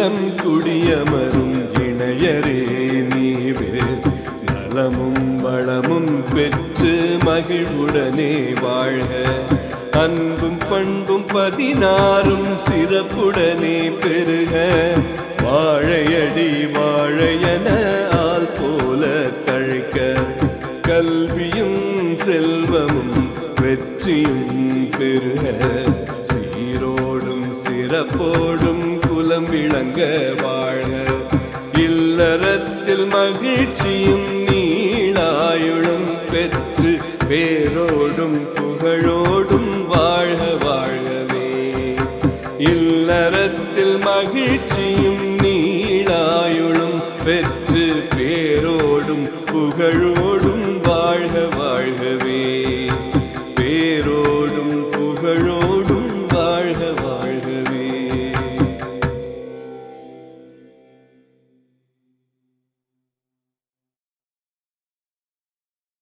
இல்லம் குடியமரும் இணையரே நீவே நலமும் வளமும் பெற்று மகிழ்வுடனே வாழ்க. அன்பும் பண்பும் 16 சிறப்புடனே பெருக. வாழையடி வாழையன ஆள் போல தழைக்க. கல்வியும் செல்வமும் வெற்றியும் பெருக. சீரோடும் சிறப்போடும் குலம் விளங்க வாழ்க. இல்லறத்தில் மகிழ்ச்சியும் நீளாயுளும் பெற்று பேரோடும் புகழோடும் வாழ்க வாழ்கவே. இல்லறத்தில் மகிழ்ச்சி